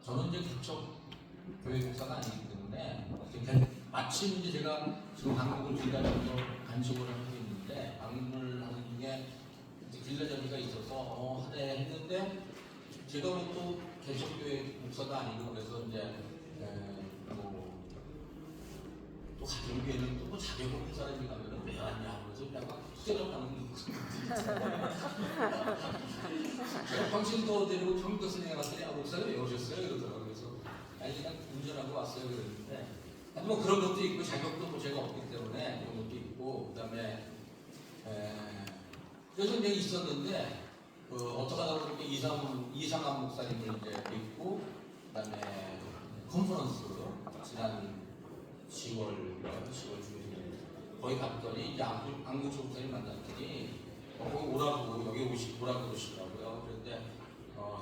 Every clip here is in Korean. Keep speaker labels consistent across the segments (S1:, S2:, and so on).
S1: 저는 이제 개척 교회 목사가 아니기 때문에 마침 이제 제가 지금 한국을 길라잡이로 간식을 하고 있는데 방문을 하는 중에 길라잡이가 있어서 하네 했는데 제가 또 개척교회 목사가 아니고 그래서 이제 또 가정교회는 또 자격을 한 사람이 가면은 왜 왔냐 그래서 약간 후회적하는 제가 평신도 데리고 평도 스님에 갔더니 목사님 왜 오셨어요? 이러더라고요. 그래서 아니 그냥 운전하고 왔어요 그랬는데 뭐 그런 것도 있고 자격도 뭐 제가 없기 때문에 그런 것도 있고 그다음에 그래서 이제 있었는데 어떻게 하다 보니까 이상한 목사님을 이제 뵙고 그다음에 컨퍼런스 지난 10월 중에 거기 갔더니 이제 안구조 목사님 만났더니 거기 오라고 여기 오라고 그러시더라고요. 그런데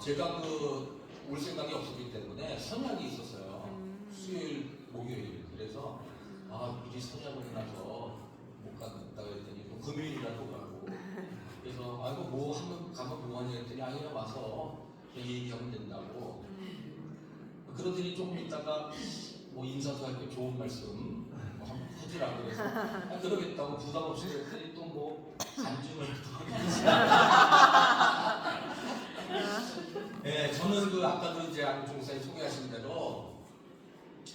S1: 제가 올 생각이 없었기 때문에 선약이 있었어요. 수요일, 목요일. 그래서 미리 선약을 나서 못 간다고 했더니 금요일이라도 가고. 그래서 이거 뭐 한번 가면 뭐하냐 했더니 그냥 와서 얘기하면 된다고. 그러더니 조금 있다가 뭐 인사도 할 때 좋은 말씀 한번 해주라고 그래서 그러겠다고 부담 없이 그랬더니 또 뭐 간증을 네, 저는 아까도 이제 안종사님 소개하신 대로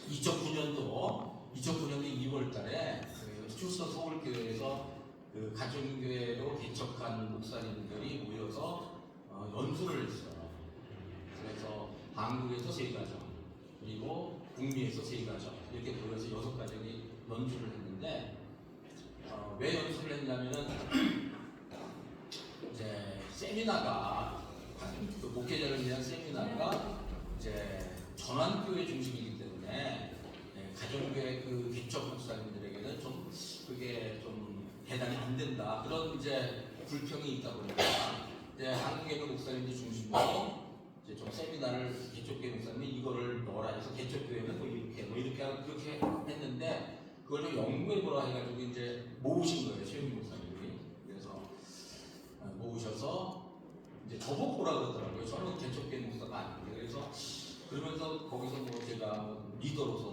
S1: 2009년도 2월 달에 휴스턴 서울교회에서 가정교회로 개척한 목사님들이 모여서 연수를 했어요. 그래서 한국에서 3가정 그리고 북미에서 3가정 이렇게 모여서 6가정이 연수를 했는데 왜 연수를 했냐면은 이제 세미나가 목회자를 위한 세미나가 이제 전환교회 중심이기 때문에 가정교회 개척 목사님들에게는 좀 그게 좀 대단히 안 된다 그런 이제 불평이 있다 보니까 이제 한국에 있는 목사님들 중심으로 이제 좀 세미나를 개척교회 목사님이 이거를 넣어라 해서 개척교회는 이렇게 그렇게 했는데 그걸 좀 연구해 보라 해가지고 이제 모으신 거예요 최영희 목사님이. 그래서 모으셔서 이제 저보고 보라 그러더라고요. 저는 개척교회 목사가 아닌데 그래서 그러면서 거기서 뭐 제가 리더로서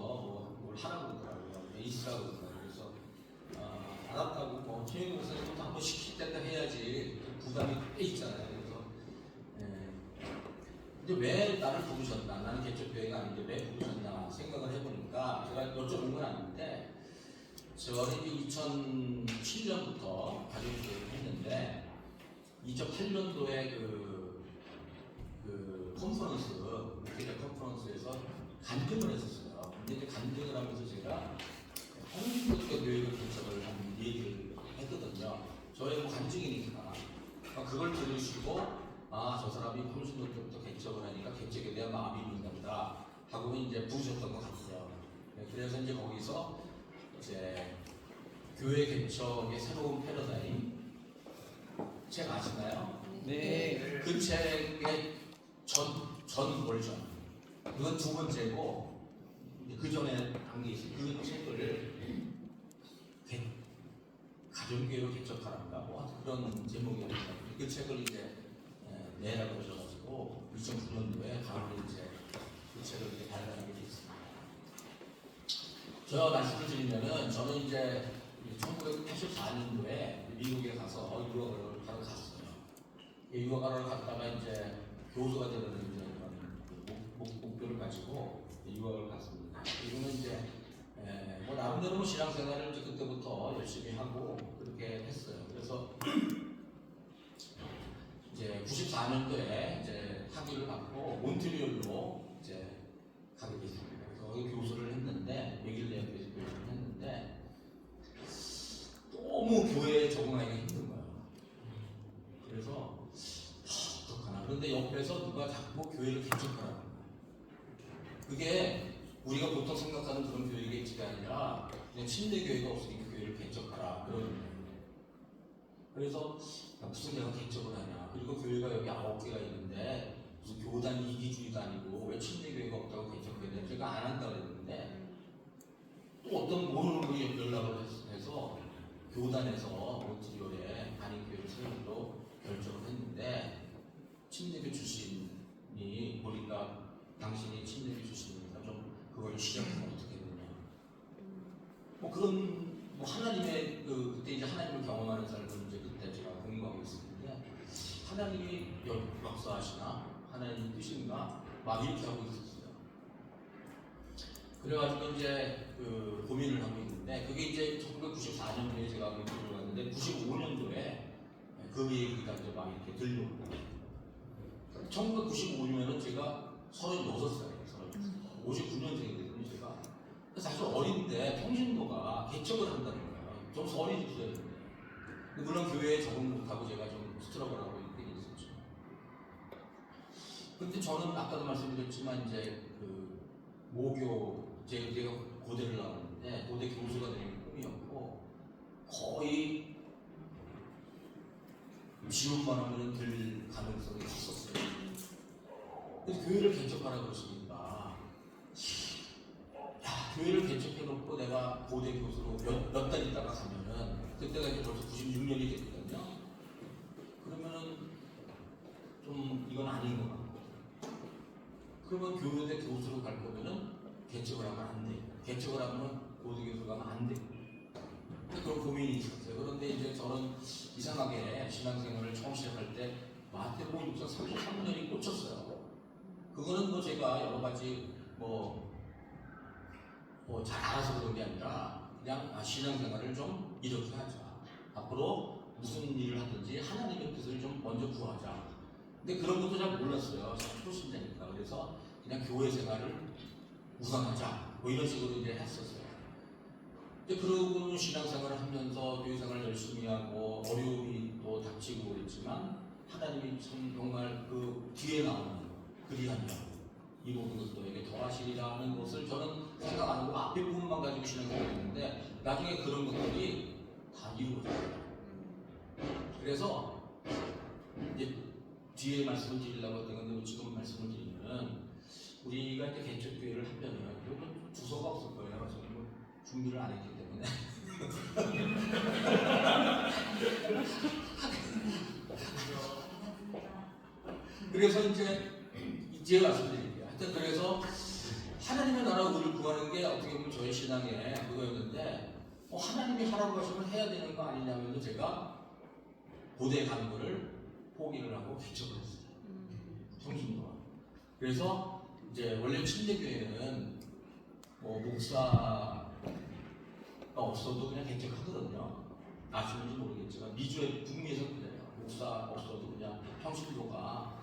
S1: 뭘 하라고 그러더라고요. 있으라고 그러더라고요. 그래서 알았다고 뭐 최영희 목사님도 한번 시킬 때도 해야지 부담이 꽤 있잖아요. 그래서 이제 왜 나를 부르셨나? 나는 개척교회가 아닌데 왜 부르셨나 생각을 해보니까 제가 여쭤본 건 아닌데 저는 이제 2007년부터 가정교회를 했는데 2008년도에 컨퍼런스, 목회자 컨퍼런스에서 간증을 했었어요. 근데 이제 간증을 하면서 제가 홍신도교 교회를 개척을 한 얘기를 했거든요. 저의 뭐 간증이니까. 그걸 들으시고 저 사람이 홍신도교부터 개척을 하니까 개척에 대한 마음이 있는가 보다 하고 이제 부르셨던 것 같아요. 그래서 이제 거기서 이제 교회 개척의 새로운 패러다임 책 아시나요?
S2: 네.
S1: 그 책의 전 버전. 그건 2번째고 그 전에 한 게 있어요. 그 책을 가정교회로 개척하란가 뭐 그런 제목이었어요. 그 책을 이제 내라고 그러셔가지고 2009년도에 가을에 이제 그 책을 이제 발간하게 됐습니다. 제가 말씀을 드리면은 저는 이제 1984년도에 미국에 가서 유학을 하러 갔어요. 유학하러 갔다가 이제 교수가 되는 이제 목표를 가지고 유학을 갔습니다. 그리고는 이제 뭐 나름대로 뭐 신앙생활을 이제 그때부터 열심히 하고 그렇게 했어요. 그래서 이제 94년도에 이제 학위를 받고 몬트리올로 이제 가게 됐습니다. 그래서 거기 교수를 했는데 맥길 대학교에서 교수를 했는데 너무 교회에 적응하기가 힘든 거예요. 그래서 어떡하나. 그런데 옆에서 누가 자꾸 교회를 개척하라는 거예요. 그게 우리가 보통 생각하는 그런 교회 개척이 아니라 그냥 침례 교회가 없으니까 교회를 개척하라 그런 거예요. 그래서 무슨 내가 개척을 하냐. 그리고 교회가 여기 9개가 있는데 무슨 교단 이기주의도 아니고 왜 침례 교회가 없다고 개척해야 돼? 제가 안 한다고 그랬는데 또 어떤 모르는 분이 연락을 해서 교단에서 몬트리올에 한인교회를 세우기로 결정을 했는데 침례교 출신이 보니까 당신이 침례를 주시니까 좀 그걸 시작하면 어떻게 되냐. 뭐 그런 뭐 하나님의 그때 이제 하나님을 경험하는 삶을 이제 그때 제가 공부하고 있었는데 하나님이 역사하시나 하나님 뜻인가 막 이렇게 하고 있었어요. 그래가지고 이제 그 고민을 하고 있는데 그게 이제 1994년도에 제가 미국을 갔는데 95년도에 그 얘기가 이제 막 이렇게 들려오고 1995년에는 제가 36살이에요. 59년생이거든요. 제가 사실 어린데 통신도가 개척을 한다는 거예요. 좀 어린 시절인데 물론 교회에 적응 못하고 제가 좀 스트럭을 하고 있긴 있었죠. 근데 저는 아까도 말씀드렸지만 이제 그 모교 제가 고대를 나왔는데 고대 교수가 되는 꿈이었고 거의 지원만 하면 될 가능성이 컸었어요. 그래서 교회를 개척하라 그러시니까 야, 교회를 개척해놓고 내가 고대 교수로 몇 달 있다가 가면은 그때가 이제 벌써 96년이 됐거든요. 그러면은 좀 이건 아닌 것 같고 그러면 교대 교수로 갈 거면은 개척을 하면 안 돼. 개척을 하면 고대 교수 가면 안 돼. 그런 고민이 있었어요. 그런데 이제 저는 이상하게 신앙생활을 처음 시작할 때 마태복음 6장 33절이 꽂혔어요. 그거는 뭐 제가 여러 가지 잘 알아서 그런 게 아니라 그냥 신앙생활을 좀 이렇게 하자. 앞으로 무슨 일을 하든지 하나님의 뜻을 좀 먼저 구하자. 근데 그런 것도 잘 몰랐어요. 초신자니까. 그래서 그냥 교회 생활을 우선하자. 뭐 이런 식으로 이제 했었어요. 근데 그러고는 신앙생활을 하면서 교회 생활을 열심히 하고 어려움이 또 닥치고 그랬지만 하나님이 참 정말 그 뒤에 나오는 그리하며 이 모든 것을 너에게 더하시리라 하는 것을 저는 생각 안 하고 앞에 부분만 가지고 신앙생활을 했는데 나중에 그런 것들이 다 이루어져요. 그래서 이제 뒤에 말씀을 드리려고 했던 건데 지금 말씀을 드리면은 우리가 이제 개척교회를 하면은 이건 주소가 없을 거예요. 그래서 뭐 준비를 안 했기 때문에 그래서 이제 말씀드릴게요. 하여튼 그래서 하나님의 나라 의를 구하는 게 어떻게 보면 저의 신앙의 그거였는데 하나님이 하라고 하시면 해야 되는 거 아니냐면서 제가 고대 가는 거를 포기를 하고 개척을 했어요. 성신도가. 그래서 이제 원래 침례교회는 목사가 없어도 그냥 개척하거든요. 아시는지 모르겠지만 미주에 북미에서 그래요. 목사 없어도 그냥 평신도가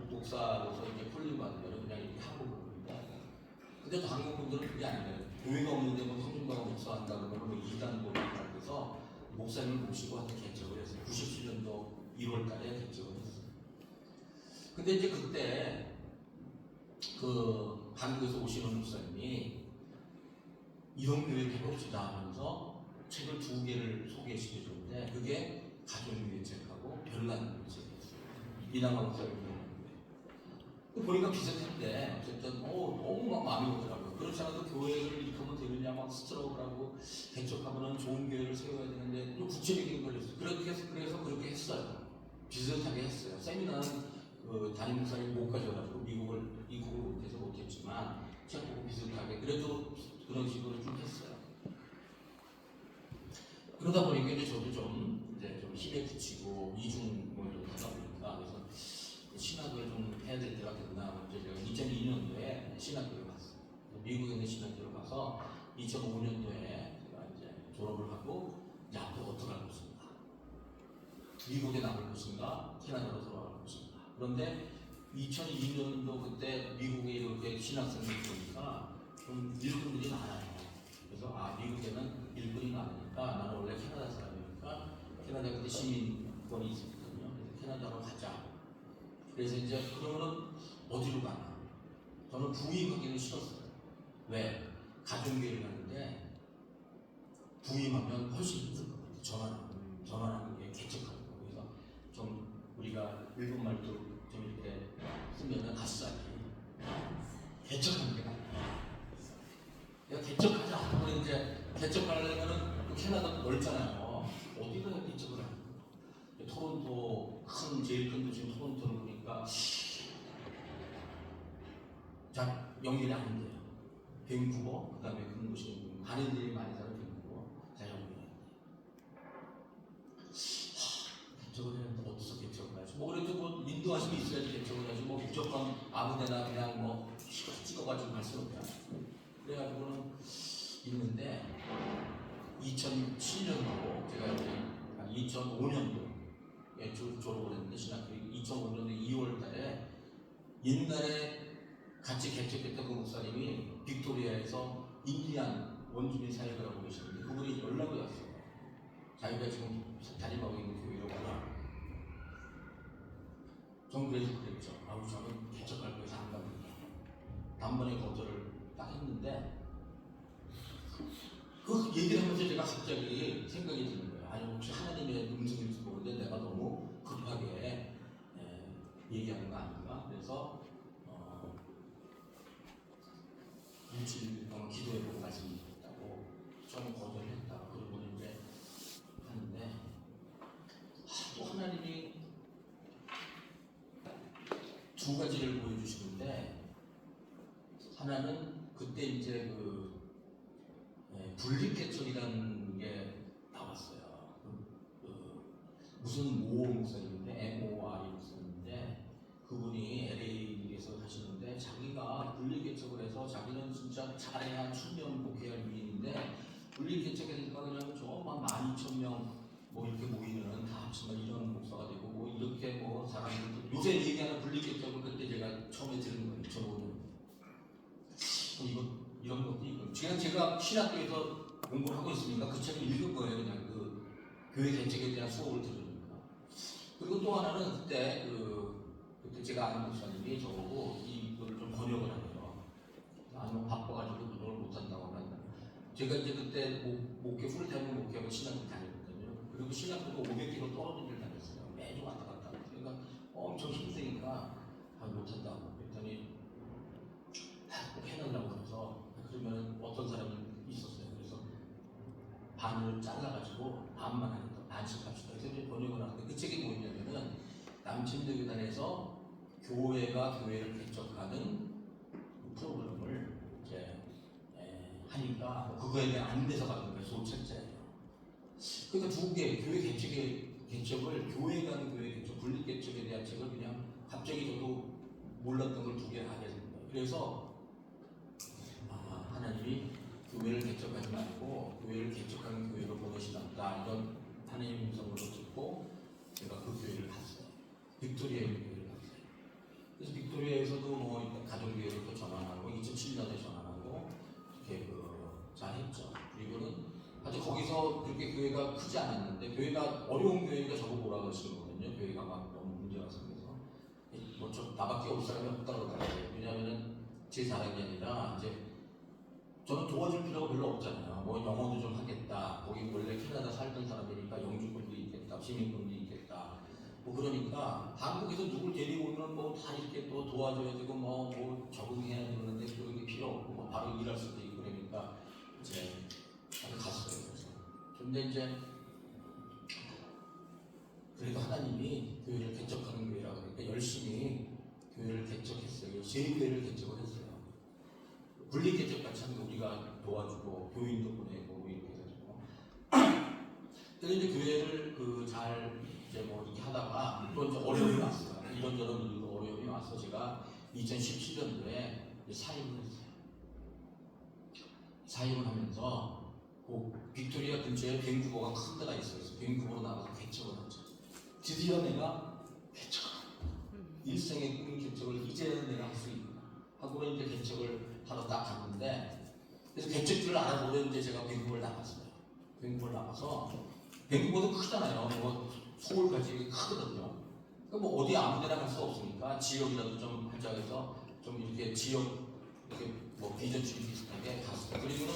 S1: 목사로서 이제 훈련 받으면 그냥 이렇게 하고 그러는데 근데 또 한국 분들은 그게 아니에요. 교회가 없는데 뭐 성신도가 목사한다 그러면 뭐 이단 법을 받아서 목사님을 모시고 한테 개척을 했어요. 97년도 1월달에 개척을 했어요. 근데 이제 그때 그 한국에서 오시는 목사님이 이런 교회를 해봅시다 하면서 책을 2개를 소개시켜줬는데 그게 가족교회 책하고 별난 책이었어요. 이남아 목사님 보니까 비슷한데 어쨌든 너무 막 마음이 오더라고요. 그렇지 않아도 교회를 이렇게 하면 되느냐 막 스트럭을 하고 개척하면 좋은 교회를 세워야 되는데 또 구체적인 걸 했어요. 그래서 그렇게 했어요. 비슷하게 했어요. 세미나는 담임 목사님 못 가져가지고 이국을 못해서 못했지만 책 보고 비슷하게 그래도 그런 식으로 좀 했어요. 그러다 보니까 이제 저도 좀 힘에 붙이고 이중 좀 하다 보니까 그래서 신학을 좀 해야 될 때가 됐나 이제 제가 2002년도에 신학교를 갔어요. 미국에 있는 신학교를 가서 2005년도에 제가 이제 졸업을 하고 이제 앞으로 어떻게 할 것인가, 미국에 남을 것인가, 캐나다로 돌아갈 것인가. 그런데 2002년도 그때 미국에 이렇게 신학생들이 보니까 좀 일꾼들이 많아요. 그래서 미국에는 일꾼이 많으니까 나는 원래 캐나다 사람이니까 캐나다 그때 시민권이 있었거든요. 그래서 캐나다로 가자. 그래서 이제 그러면은 어디로 가나? 저는 부임하기는 싫었어요. 왜? 가정교회를 가는데 부임하면 훨씬 힘들 것 같아요. 전환하는 게 개척하는 거. 그래서 좀 우리가 일본 말도 좀 이렇게 쓰면은 아싸리 개척하는 게 나아요. 내가 개척하자. 그런데 이제 개척하려면은 또 캐나다도 넓잖아요. 어디가 개척을 하는 거예요? 토론토 제일 큰 도시 토론토를 보니까 잘 연결이 안 돼요. 밴쿠버, 그 다음에 큰 곳이 한인들이 많이 사는 밴쿠버, 잘 연결이 안 돼요. 개척을 했는데 어디서 개척을 하지? 뭐 그래도 뭐 인도하심이 있어야지 개척을 하지. 뭐 무조건 아무데나 그냥 뭐 찍어가지고 갈 수는 없잖아요. 그래가지고는 있는데 2007년도 제가 이제 2005년도에 졸업을 했는데 신학교 2005년도 2월달에 옛날에 같이 개척했던 그 목사님이 빅토리아에서 인디안 원주민 사역을 하고 계시는데 그분이 연락이 왔어요. 자기가 지금 담임하고 있는 교회로 가라. 전 그래서 그랬죠. 아우 저는 개척할 거에서 안 갑니다. 단번에 거절을 딱 했는데 그 얘기를 하면서 제가 갑자기 생각이 드는 거예요. 아니 혹시 하나님의 음성일지 모르는데 내가 너무 급하게 얘기하는 거 아닌가? 그래서 일주일 동안 기도해보고 말씀드렸다고 저는 거절했다. 그러고 이제 하는데 또 하나님이 두 가지를 보여주시는데 하나는 그때 이제 그 분립개척이라는 게 나왔어요. 무슨 모 목사님인데 MOR이 목사님인데 그분이 LA에서 하시는데 자기가 분립개척을 해서 자기는 진짜 잘해야 1000명 목회할 위인인데 분립개척에서 그냥 저만 12,000명 뭐 이렇게 모이는 다 합치면 이런 목사가 되고 뭐 이렇게 뭐 사람들 요새 얘기하는 분립개척을 그때 제가 처음에 들은 거예요. 2005년 이런 것도 있고 제가 신학교에서 공부를 하고 있으니까 그 책을 읽은 거예요. 그냥 그 교회 개척에 대한 수업을 들으니까. 그리고 또 하나는 그때 그때 제가 아는 목사님이 저보고 이거를 좀 번역을 하네요. 아니면 바빠가지고 번역을 못한다고 한다. 제가 이제 그때 목회 풀타임을 목회하고 신학교 다녔거든요. 그리고 신학교도 500km 떨어진 데를 다녔어요. 매주 왔다 갔다. 그러니까 엄청 힘드니까 못한다고 그랬더니 꼭 해달라고 그래서 그러면 어떤 사람이 있었어요. 그래서 반을 잘라가지고 반만 하니까 반씩 합시다. 그래서 이제 번역을 하는데 그 책이 뭐냐면은 남침대교단에서 교회가 교회를 개척하는 그 프로그램을 이제 하니까 그거에 대한 안내서가 있는 거예요. 소책자예요. 그러니까 두 개 교회 개척을 교회 간 교회 개척 분립 개척에 대한 책을 그냥 갑자기 저도 몰랐던 걸 두 개 하게 된 거예요. 그래서 하나님이 교회를 개척하지 말고 교회를 개척하는 교회로 보내시다 이런 하나님의 음성으로 듣고 제가 그 교회를 갔어요. 빅토리아에 있는 교회를 갔어요. 그래서 빅토리아에서도 뭐 가정교회로 또 전환하고 2007년에 전환하고 이렇게 잘했죠. 그리고는 아주 거기서 그렇게 교회가 크지 않았는데 교회가 어려운 교회가 저보고 오라고 하시는 거거든요. 교회가 막 너무 문제가 생겨서 뭐저 나밖에 올 사람이 없다고 그러더라고요. 왜냐하면은 제 자랑이 아니라 이제 저는 도와줄 필요가 별로 없잖아요. 뭐 영어도 좀 하겠다. 거기 원래 캐나다 살던 사람이니까 영주권도 있겠다. 시민권도 있겠다. 뭐 그러니까 한국에서 누굴 데리고 오면 뭐 다 이렇게 또 도와줘야 되고 뭐 적응해야 되는데 그런 게 필요 없고 뭐 바로 일할 수도 있고 그러니까 이제 갔어요. 그래서 근데 이제 그래도 하나님이 교회를 개척하는 교회라고 그러니까 열심히 교회를 개척했어요. 제 교회를 개척을 했어요. 분리 개척 같이 하는 거 우리가 도와주고 교인도 보내고 이렇게 해가지고 그래서 이제 교회를 잘 이제 뭐 이렇게 하다가 또 이제 어려움이 왔어요. 이런저런 일로 어려움이 와서 제가 2017년도에 사임을 했어요. 사임을 하면서 빅토리아 근처에 밴쿠버가 큰 데가 있어요. 밴쿠버로 나가서 개척을 하죠. 드디어 내가 일생의 꿈인 개척을 이제는 내가 할 수 있구나 하고 이제 개척을 하러 딱 갔는데 그래서 개척지를 알아보려 이제 제가 밴쿠버를 나갔어요. 밴쿠버를 나가서 밴쿠버도 크잖아요. 뭐 서울까지 크거든요. 그러니까 뭐 어디 아무데나 갈 수 없으니까 지역이라도 좀 하자 해서 좀 이렇게 지역 이렇게 뭐 비전주의 비슷하게 갔어요. 그리고는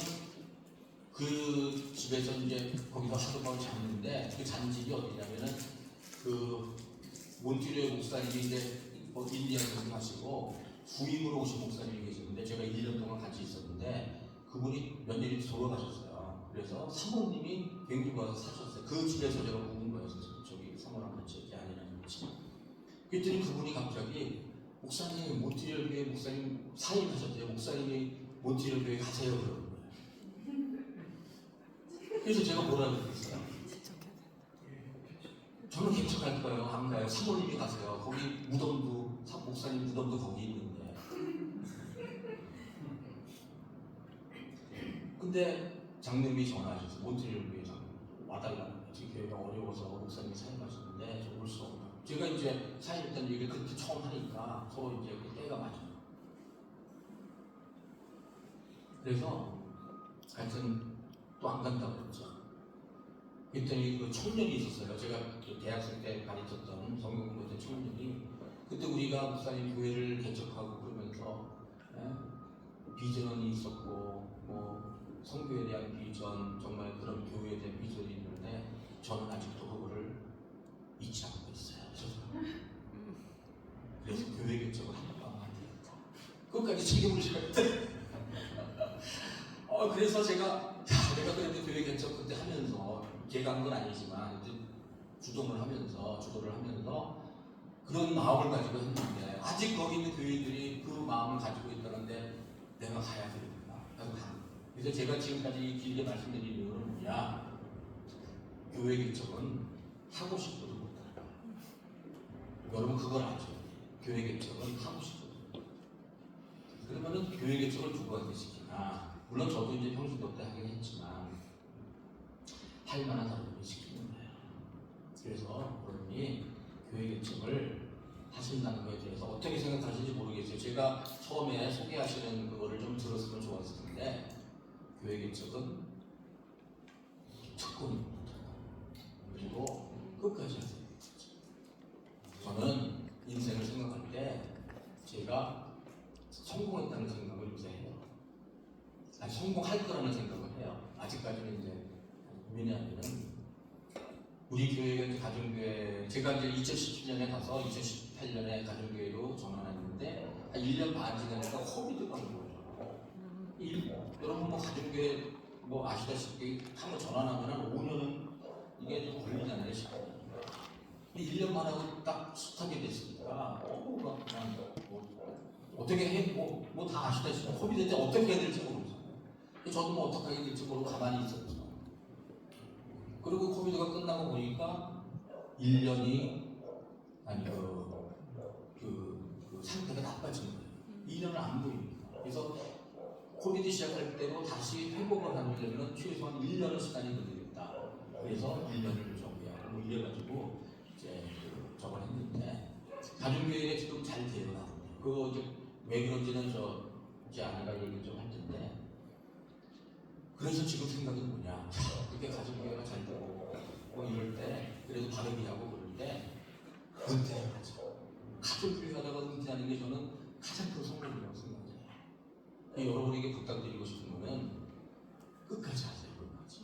S1: 그 집에서 이제 거기서 하룻밤을 잤는데 그 잔 집이 어디냐면은 그 몬트리올 목사님이 이제 인디언에서 가시고 부임으로 오신 목사님이 계셨는데 제가 1년 동안 같이 있었는데 그분이 몇 년이 돌아가셨어요. 그래서 사모님이 밴쿠버 가서 사셨어요. 그 집에서 제가 묵은 거예요. 저기 사모랑 같이 이렇게 아내랑 같이. 그랬더니 그분이 갑자기 목사님 몬트리올 교회 목사님 사임하셨대요. 목사님이 몬트리올 교회 가세요 그러는 거예요. 그래서 제가 뭐라고 그랬어요? 저는 개척할 거예요. 안 가요. 사모님이 가세요. 거기 무덤도 목사님 무덤도 거기 있는데. 근데 장로님이 전화하셔서 몬트리올 교회 장로 와달라는 거예요. 지금 교회가 어려워서 목사님이 사임하셨는데 저 올 수 없다. 제가 이제 사임했다는 얘기를 그때 처음 하니까 서로 이제 그 때가 맞아요. 그래서 하여튼 또 안 간다고 그랬죠. 그랬더니 그 청년이 있었어요. 제가 그 대학생 때 가르쳤던 성경 공부했던 청년이 그때 우리가 목사님 교회를 개척하고 그러면서 비전이 있었고 뭐 성교에 대한 비전 정말 그런 교회에 대한 비전이 있는데 저는 아직도 그거를 잊지 않고 있어요. 그래서 교회 개척을 한번 하는데 그것까지 책임을 져야 돼. 그래서 내가 그래도 교회 개척 그때 하면서 제가 한 건 아니지만 주도를 하면서 그런 마음을 가지고 했는데 아직 거기 있는 교회들이 그 마음을 가지고 있다는데 내가 가야 되겠구나. 그래서 제가 지금까지 길게 말씀드린 이유는 뭐냐? 교회 개척은 하고 싶어도 못한다. 여러분 그걸 아죠? 교회 개척은 하고 싶어도 못한다. 그러면은 교회 개척을 누가 되시키나? 물론 저도 이제 평신도 때 하긴 했지만 할 만한 사람이 시키는 거예요. 그래서 여러분이 교회 개척을 하신다는 것에 대해서 어떻게 생각하시는지 모르겠어요. 제가 처음에 소개하시는 그거를 좀 들었으면 좋았을 텐데 교회 개척은 특권입니다. 그리고 끝까지 하세요. 저는 인생을 생각할 때 제가 성공했다는 생각을 요새 해요. 아니, 성공할 거라는 생각을 해요. 아직까지는 이제 왜냐하면 우리 교회가 이제 가정교회 제가 이제 2017년에 가서 2018년에 가정교회로 전환했는데 한 1년 반 지나니까 코비드가 온 거예요. 여러분 뭐 가정교회 뭐 아시다시피 한번 전환하면 5년은 이게 좀 걸리잖아요. 시간이. 1년 만하고 딱 스타게 됐으니까 그냥 어떻게 해? 뭐 다 아시다시피 코비드 때 어떻게 해야 될지 모르잖아요. 저도 뭐 어떻게 해야 될지 모르고 가만히 있었죠. 그리고 코비드가 끝나고 보니까 1년이 아니 그 상태가 나빠진 거예요. 2년을 안 보입니다. 그래서 코비드 시작할 때로 다시 회복을 하려면 최소한 1년의 시간이 걸리겠다. 그래서 1년을 정비하고 뭐 이래가지고 이제 저걸 했는데 가정교회가 지금 잘 되어 나오네요. 그거 이제 왜 그런지는 제 아내가 얘기를 좀 할 텐데. 그래서 지금 생각이 뭐냐? 그렇게 가정교회가 잘 되고 뭐 이럴 때 그래도 바르게 하고 그럴 때 은퇴를 하죠. 가정교회 하다가 은퇴하는 게 저는 가장 큰 성공이라고 생각해요. 여러분에게 부탁드리고 싶은 거는 끝까지 하세요. 끝까지.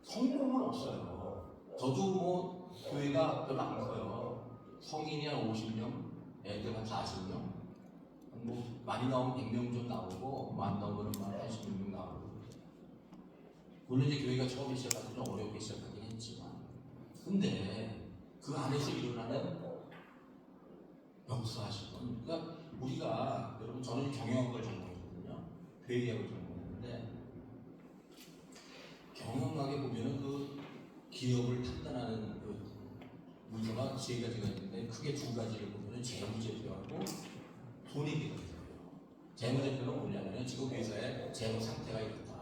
S1: 성공은 없어요. 저도 뭐 교회가 별로 안 커요. 성인이 한 50명, 애들 한 40명, 뭐 많이 나오면 100명 좀 나오고 많이 나오면 한 80명 나오고. 물론 이제 교회가 처음에 시작할 때 좀 어렵게 시작하긴 했지만, 근데 그 안에서 일어나는 역사하시는, 그러니까 우리가 여러분 저는 경영학을 전공했거든요. 회계학을 전공했는데 경영학에 보면은 그 기업을 판단하는 그 문서가 세 가지가 있는데 크게 두 가지를 보면은 재무제표하고 손해비가 있어요. 재무제표는 뭐냐면은 지금 회사의 재무 상태가 이렇다.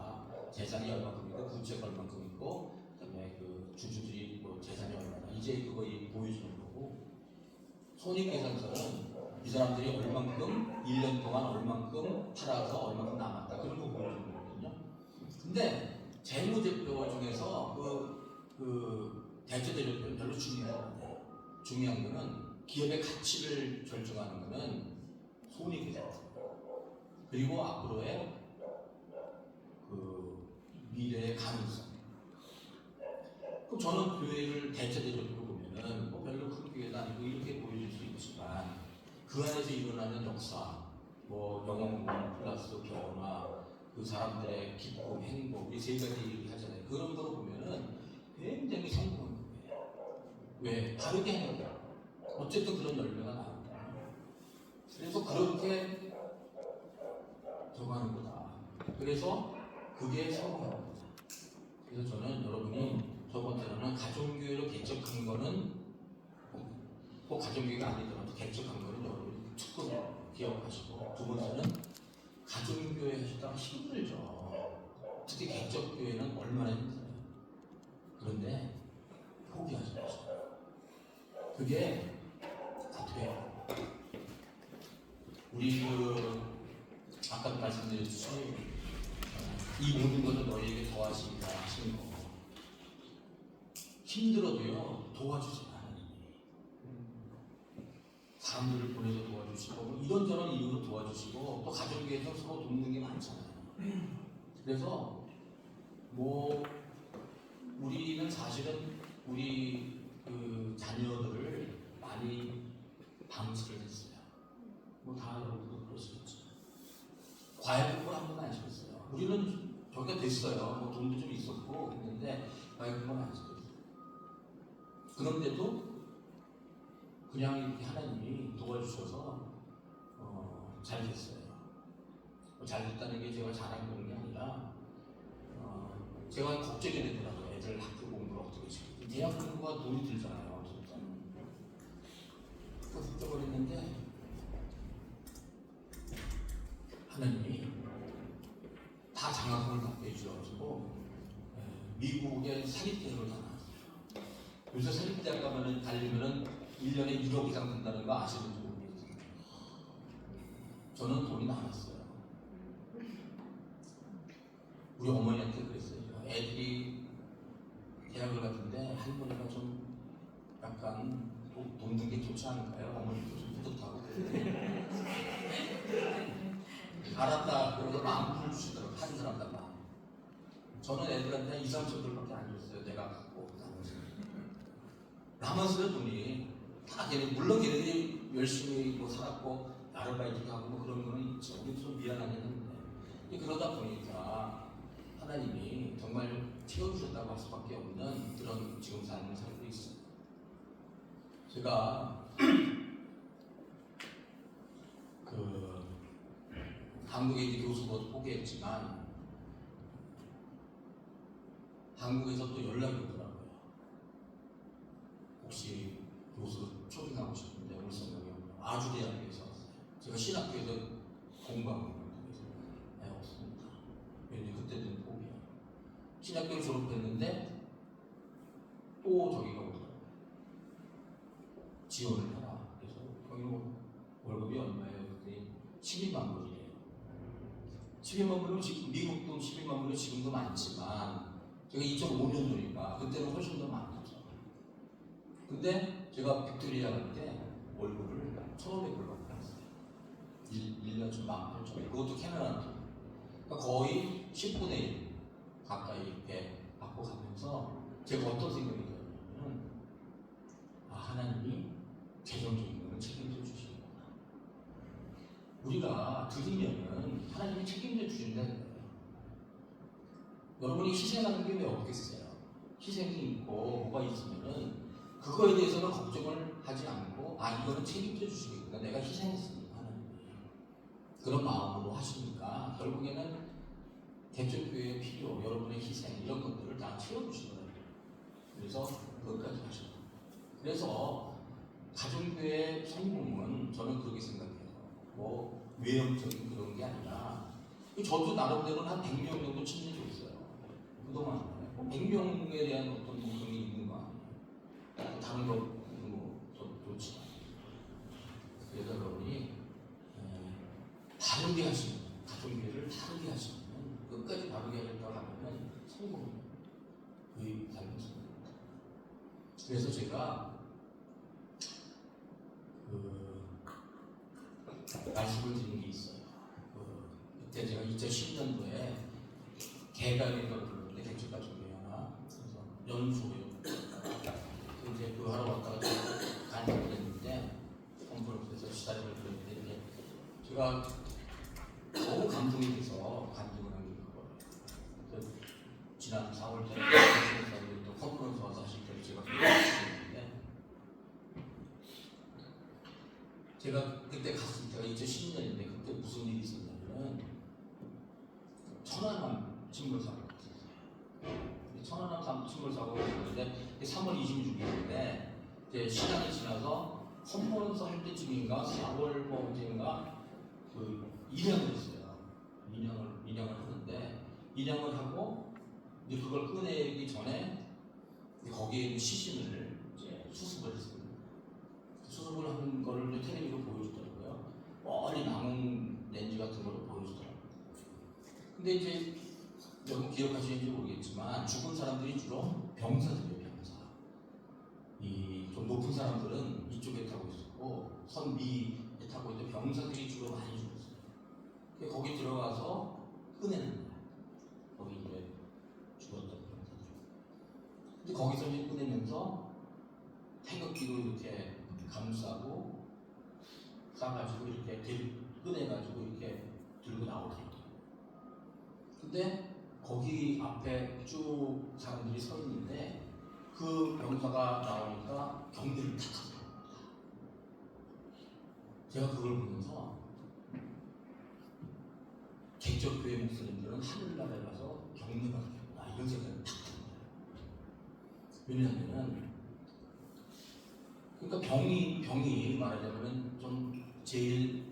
S1: 재산이 얼마큼이고 부채가 얼마큼 있고 그다음에 그 주주들이 뭐 재산이 얼마나 이제 그거 보여주는 거고 손익계산서는 이 사람들이 얼만큼 1년 동안 얼만큼 팔아서 얼만큼 남았다 그런 거 보여주는 거거든요. 근데 재무제표 중에서 그 대체대조표는 별로 중요하지 않아요. 중요한 거는 기업의 가치를 결정하는 거는 손익계산서 그리고 앞으로의 그 미래의 가능성. 그럼 저는 교회를 대체대조표로 보면은 뭐 별로 큰 교회도 아니고 이렇게 보여줄 수 있지만 그 안에서 일어나는 역사, 뭐 영혼구원 플러스 변화, 그 사람들의 기쁨, 행복 이 세 가지 얘기하잖아요. 그런 거로 보면은 굉장히 성공한 거예요. 왜? 다르게 하는 거예요. 어쨌든 그런 열매가 나온다. 그래서 그렇게 정하는 거다. 그래서 그게 성공하는 거다. 그래서 저는 여러분이 첫 번째로는 가정교회로 개척한 거는 꼭 가정교회가 아니더라도 개척한 거는 여러분이 특권 기억하시고, 두 번째는 가정교회 하시다가 힘들죠. 특히 개척교회는 얼마나 힘들어요. 그런데 포기하지 마세요. 그게 다 돼요. 우리 아까 말씀드렸듯이 이 모든 것을 너희에게 더하시리라 하시는 거. 힘들어도요 도와주세요. 하나님이 사람들을 보내서 도와주시고 뭐 이런저런 이유로 도와주시고, 또 가정교회에서 서로 돕는 게 많잖아요. 그래서 뭐 우리는 사실은 우리 그 자녀들을 많이 방치를 했어요. 뭐 다 여러분도 그러시겠죠. 과외 공부를 한 번도 안 시켰어요. 우리는 저기가 됐어요. 뭐 돈도 좀 있었고 했는데 과외 공부는 안 시켰어요. 그런데도 그냥 이렇게 하나님이 도와주셔서 잘 됐어요. 잘 됐다는 게 제가 잘한 그런 게 아니라 제가 걱정이 되더라고요. 애들 학교 공부를 어떻게 시키지. 대학 공부가 돈이 들잖아요. 그 걱정을 하나님이 다 장학금을 받게 해주셔가지고 미국의 사립대학을 다 나왔어요. 요새 사립대학 가려면은 1년에 1억 이상 든다는 거 아시는지 모르겠어요. 저는 돈이 많았어요. 우리 어머니한테 그랬어요. 애들이 대학을 갔는데 할머니가 좀 약간 돈 든 게 좋지 않을까요? 어머니도 좀 뿌듯하고. 알았다. 그러고 마음을 주시더라고요. 한 사람당. 저는 애들한테 2, 3천불밖에 안 줬어요. 내가 갖고 남았어요. 돈이 다 걔네, 물론 걔네들이 열심히 뭐 살았고 아르바이트도 하고 뭐 그런 거는 있죠. 우리 좀 미안하긴 한데, 그러다 보니까 하나님이 정말 채워주셨다고 할 수밖에 없는 그런 지금 삶을 살고 있어요. 제가 한국에 이제 교수도 포기했지만 한국에서 또 연락이 오더라고요. 혹시 교수 초빙하고 싶은데 올 생각이 없나요? 아주대학교에서 왔어요. 제가 신학교에서 공부하고 있는데 없습니다. 왠지 그때는 포기야. 신학교를 졸업했는데 또 저기가 오더라고요. 지원을 해라. 그래서 거기는 월급이 얼마예요? 그랬더니 12만 불이에요. 12만 불은 지금 미국 돈 12만 불은 지금도 많지만 제가 2005년도니까 그때는 훨씬 더 많았죠. 근데 제가 빅토리아 갈 때 월급을 1,500불 받고 갔어요. 1년 좀 18,000불. 그것도 캐나다 돈. 그러니까 거의 10분의 1 가까이 이렇게 받고 가면서 제가 어떤 생각이 들었냐면, 하나님이 재정적인 거는 책임져 주시는구나. 우리가 드리면은 하나님이 책임져 주신다는 거예요. 여러분이 희생하는 게 왜 없겠어요? 희생이 있고 뭐가 있으면은 그거에 대해서는 걱정을 하지 않고, 이거는 책임져 주시겠구나. 내가 희생했으니까 하나님이 그런 마음으로 하시니까 결국에는 개척교회의 필요, 여러분의 희생 이런 것들을 다 채워주시더라고요. 그래서 그것까지 하시고, 그래서 가정교회 성공은 저는 그렇게 생각해요. 뭐 외형적인 그런 게 아니라, 저도 나름대로는 한 100명 정도 친해졌어요. 그동안 100명에 대한 어떤 그런 있는 거 아니에요. 다른 거 뭐 좋지만. 그래서 여러분이 바르게 하시는, 가정교회를 바르게 하시는, 끝까지 바르게 하려고 하면 성공이에요. 거의 닮았습니다. 그래서 제가 말씀을 드린 게 있어요. 그때 제가 2010년도에 개강의 걸 부르는데, 개척가정교회 하나, 그래서 연수요. 이제 그 하러 왔다가 간증을 했는데, 컨퍼런스에서 시사를 드렸는데, 이제 제가 너무 감동이 돼서 간증을 한 게 그거예요. 지난 4월 달에 또 컨퍼런스 와서 하실 때 제가 했는데, 제가 그때 갔을 때가 2010년인데 그때 무슨 일이 있었냐면 천안함 침몰사고가 있었어요. 천안함 침몰사고가 있었는데 3월 26일인데 이제 시간이 지나서 컨퍼런스 할 때쯤인가 4월 뭐 언제인가 그 일양을 했어요. 일양을 하는데 일양을 하고 이제 그걸 끝내기 전에 거기에 있는 시신을 이제 수습을 했습니다. 수습을 하는 거를 텔레비로 보여주더라고요. 멀리 남은 렌즈 같은 거를 보여주더라고요. 근데 이제 여러분 기억하시는지 모르겠지만 죽은 사람들이 주로 병사들이에요. 병사. 이 좀 높은 사람들은 이쪽에 타고 있었고 선 위에 타고 있던 병사들이 주로 많이 죽었어요. 근데 거기 들어가서 꺼내는 거예요. 거기 이제 죽었던 병사들. 근데 거기서 이제 꺼내면서 태극기로 이렇게 감싸고 싸가지고 이렇게 꺼내가지고 이렇게 들고 나오더라고요. 근데 거기 앞에 쭉 사람들이 서 있는데 그 병사가 나오니까 경계를 탁 하더라고요. 제가 그걸 보면서 개척교회 목사님들은 하늘나라에 가서 경례받겠구나 이런 생각이 탁 드는 거예요. 왜냐하면 그러니까 병이 말하자면 좀 제일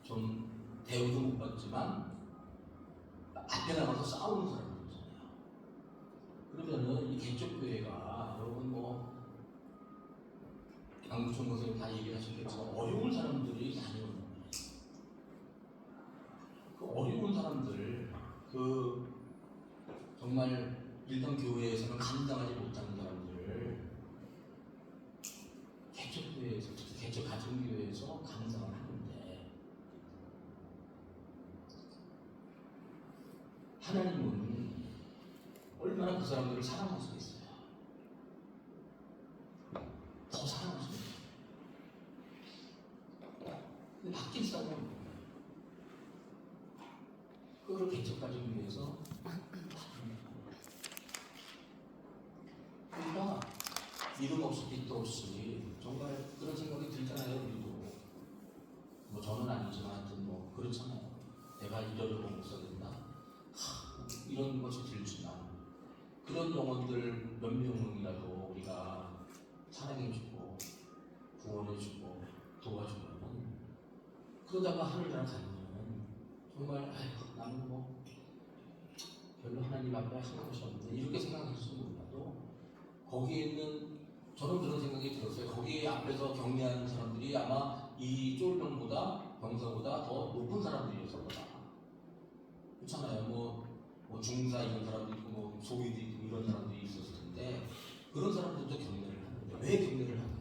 S1: 좀 대우도 못 받지만 앞에 나가서 싸우는 사람들이잖아요. 그러면은 이 개척교회가 여러분 뭐 양구천 선생님 다 얘기를 하셨겠지만 어려운 사람들이 많이 오는 거예요. 그 어려운 사람들 그 정말 일반 교회에서는 감당하지 못하는 사람들을 개척교회에서 특히 개척 가정교회에서 감당을 하는데 하나님은 얼마나 그 사람들을 사랑하시겠어요. 더 사랑하십니다. 근데 바뀔 사람은 없는 거예요. 그걸 개척 가정을 위해서 그러니까 이름 없이 빛도 없이 정말 그런 생각이 들잖아요. 우리도 뭐 저는 아니지만 하여튼 뭐 그렇잖아요. 내가 이러려고 목사 된다. 이런 것이 들지만 그런 영혼들 몇 명이라도 우리가 사랑해주고 구원해주고 도와주면 그러다가 하늘나라 가면 정말 아이고 나는 뭐 별로 하나님 앞에 하시는 것이 없는데 이렇게 생각할지 몰라도 거기에 있는 저는 그런 생각이 들었어요. 거기 앞에서 격려하는 사람들이 아마 이 쫄병보다 병사보다 더 높은 사람들이었을 거다. 그렇잖아요. 뭐 중사 이런 사람도 있고 뭐 소위도 있고 이런 사람들이 있었을 텐데 그런 사람들도 격려를 하는데 왜 격려를 하나요?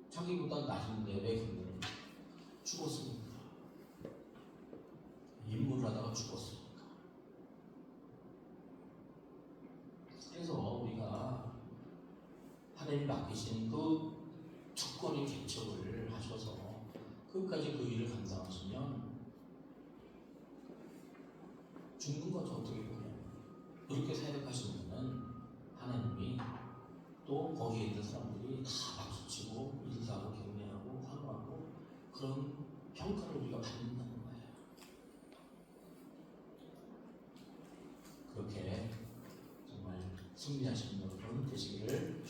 S1: 자기보다 낮은데 왜 격려를 하나요? 죽었으니까. 임무를 하다가 죽었으니까. 그래서 우리가 하나님이 맡기신 그 특권의 개척을 하셔서 끝까지 그 일을 감당하시면 죽는 거죠. 어떻게 보면 그렇게 생각하시면은 하나님이 또 거기에 있는 사람들이 다 박수치고 인사하고 격려하고 환호하고 그런 평가를 우리가 받는다는 거예요. 그렇게 정말 승리하시는 여러분 되시기를